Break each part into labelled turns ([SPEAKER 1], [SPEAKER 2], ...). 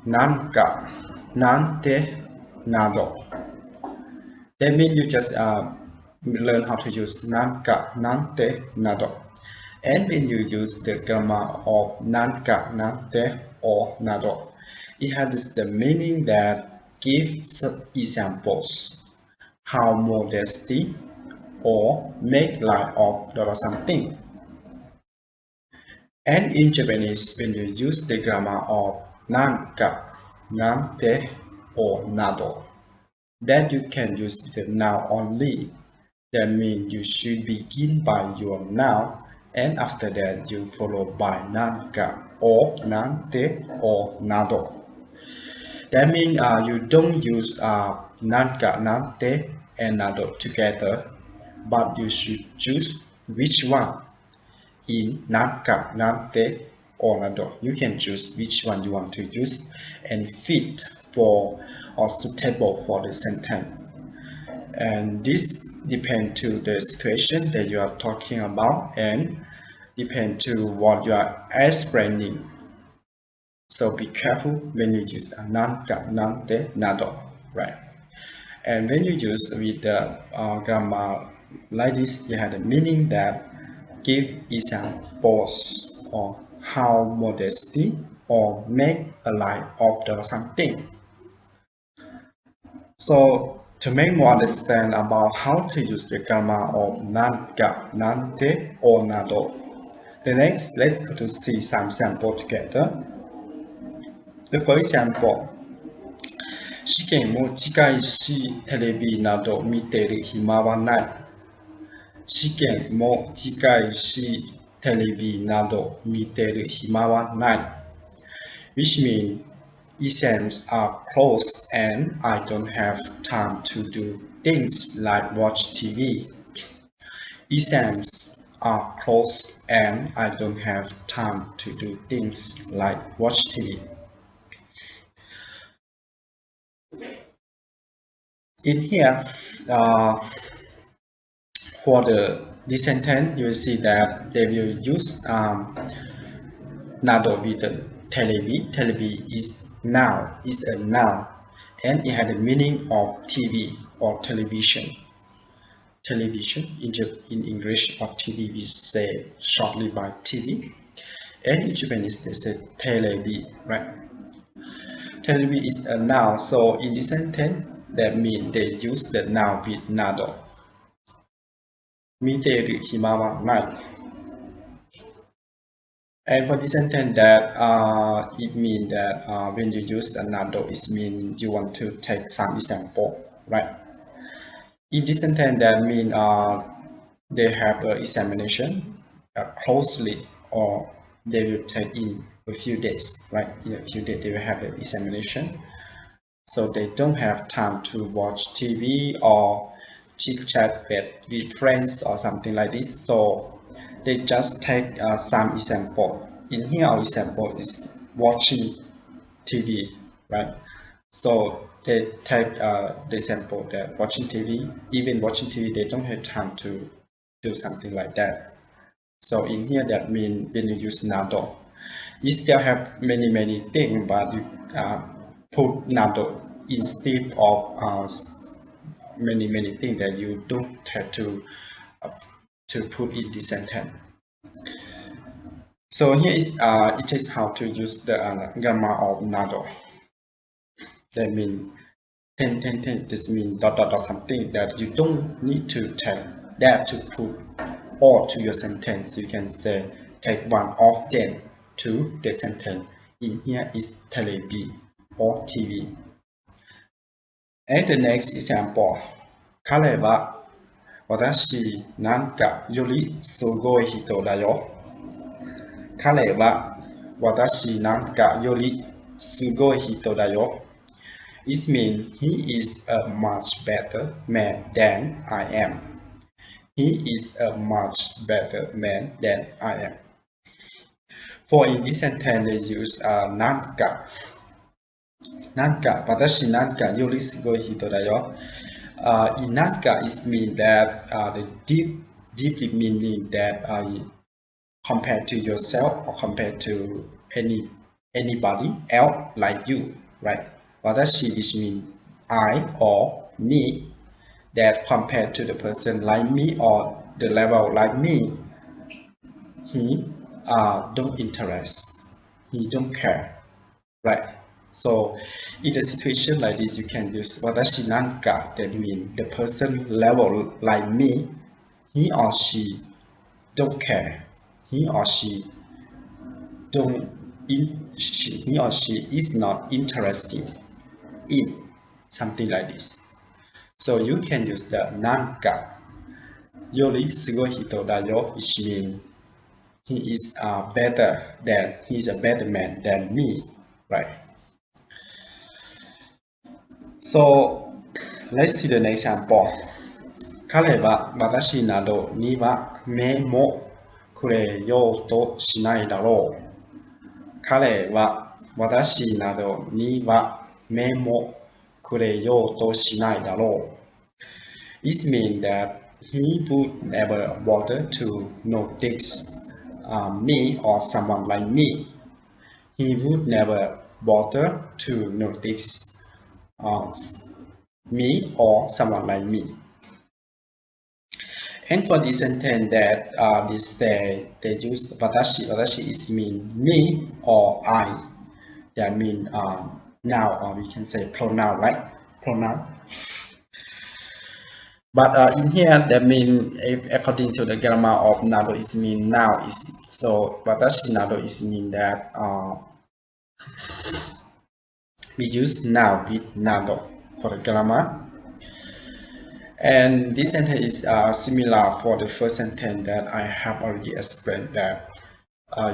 [SPEAKER 1] Nanka, Nante, Nado. That means you just learn how to use Nanka, Nante, Nado. And when you use the grammar of Nanka, Nante, or Nado, it has the meaning that gives examples, how modesty, or make light of or something. And in Japanese, when you use the grammar of Nanka, Nante, or Nado, that you can use the noun only. That means you should begin by your noun, and after that you follow by Nanka, or Nante, or Nado. That means you don't use Nanka, Nante, and Nado together, but you should choose which one in Nanka, Nante, or Nado. You can choose which one you want to use and fit for or suitable for the sentence. And this depends to the situation that you are talking about and depend to what you are explaining. So be careful when you use Nanka, Nante, Nado, right? And when you use with the grammar like this, you have the meaning that give examples of how modesty or make a light of the something. So to make more understand about how to use the grammar of Nanka, Nante, or Nado, the next let's go to see some sample together. The first example. 試験も近いし、テレビなど見てる暇はない。試験も近いし、テレビなど見てる暇はない。Which means exams are close and I don't have time to do things like watch TV. Exams are close and I don't have time to do things like watch TV. In here, for this sentence, you will see that they will use nado with the telebi. Telebi is noun, is a noun, and it has the meaning of TV or television. Television in English or TV we say shortly by TV, and in Japanese they say telebi, right? Telebi is a noun, so in this sentence that means they use the noun with nado. Miteru hima wa nai. And for this sentence that it means that when you use the nado, it means you want to take some example, right? In this sentence that means they have an examination closely, or they will take in a few days, right? In a few days they will have an examination, so they don't have time to watch TV or chit chat with friends or something like this. So they just take some example. In here, our example is watching TV, right? So they take the example that watching TV, even watching TV, they don't have time to do something like that. So in here, that means when you use nado, you still have many things, but you put nado instead of many things that you don't have to put in the sentence. So here is it is how to use the grammar of nado. That means 10. This means dot something that you don't need to take that to put all to your sentence. You can say take one of them to the sentence. In here is telebi or TV. And the next example. 彼は私なんかよりすごい人だよ。彼は私なんかよりすごい人だよ。It means he is a much better man than I am. He is a much better man than I am. For in this sentence, they use Nanka. Nanka, 私なんかよりすごい人だよ。In Nanka, it means that the deeply meaning that compared to yourself or compared to anybody else like you, right? Watashi, which means I or me, that compared to the person like me or the level like me, he don't interest, he don't care, right? So in a situation like this, you can use watashi nanka, that means the person level like me, he or she don't care, he or she don't he or she is not interested in something like this. So you can use the nanka. Yori sugoi hito da yo, which means he is better than, he's a better man than me, right? So let's see the next example. 彼は私などには目もくれようとしないだろう。彼は私などには目もくれようとしないだろう。It means that he would never bother to notice me or someone like me. He would never bother to notice me or someone like me. And for this sentence that they use watashi. Watashi is mean me or I. That mean now, or we can say pronoun, right? Pronoun. But in here, that mean if according to the grammar of nado, is mean now is so. Watashi nado is mean that we use now with nado for the grammar. And this sentence is similar for the first sentence that I have already explained, that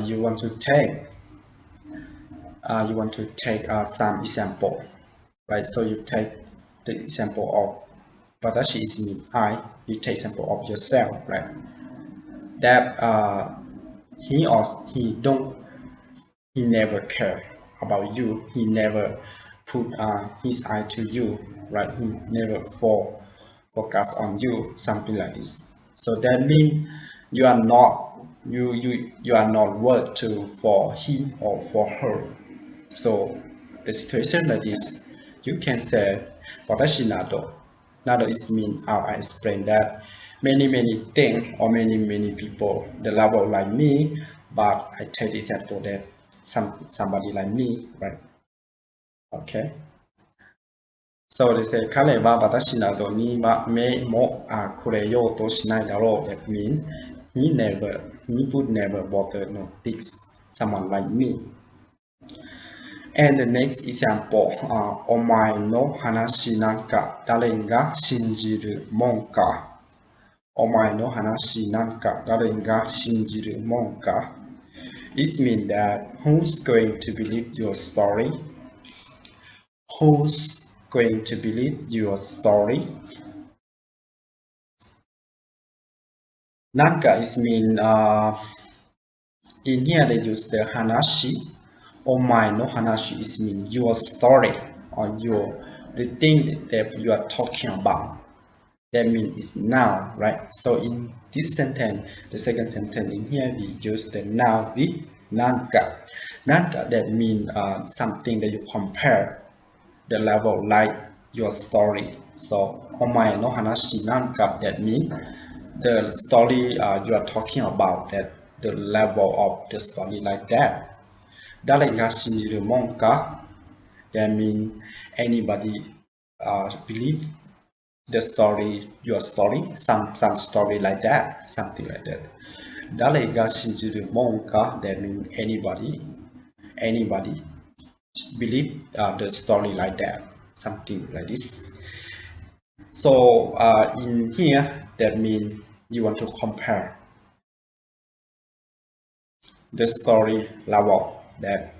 [SPEAKER 1] you want to take some example, right? So you take the example of watashi is mean I. You take example of yourself, right? That he or he never care about you. He never put his eye to you, right? He never focus on you, something like this. So that means you are not worth to for him or for her. So the situation like this, you can say watashi nado. Nado is mean I explained that many things or many people the level like me, but I take the example that somebody like me, right? Okay. So they say 彼は私などには目もくれようとしないだろう。That means he would never bother notice someone like me. And the next example, お前の話なんか誰が信じるもんか。お前の話なんか誰が信じるもんか。It means that who's going to believe your story? Who's going to believe your story? Nanka is mean in here they use the hanashi. Omae no hanashi is mean your story or the thing that you are talking about. That means it's now, right? So in this sentence, the second sentence in here, we use the now with nanka. Nanka, that means something that you compare the level like your story. So omae no hanashi nanka, that means the story you are talking about, that the level of the story like that. Dare ga shinjiru mon ka? That means anybody believe the story, your story, some story like that, something like that. Dare ga shinjiru mon ka? That means anybody believe the story like that, something like this. So in here, that means you want to compare the story level, that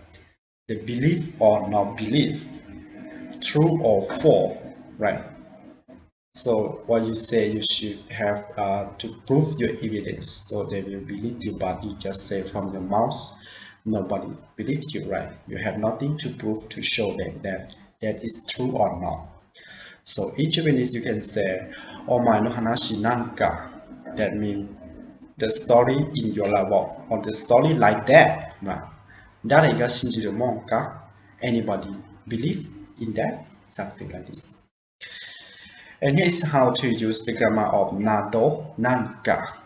[SPEAKER 1] the belief or not belief, true or false, right? So what you say, you should have to prove your evidence, so they will believe you, but you just say from your mouth, nobody believes you, right? You have nothing to prove to show them that is true or not. So in Japanese you can say omae no hanashi nanka. That means the story in your level, or the story like that, right? 誰が信じるもんか? Anybody believe in that? Something like this. And here is how to use the grammar of nato, nanka.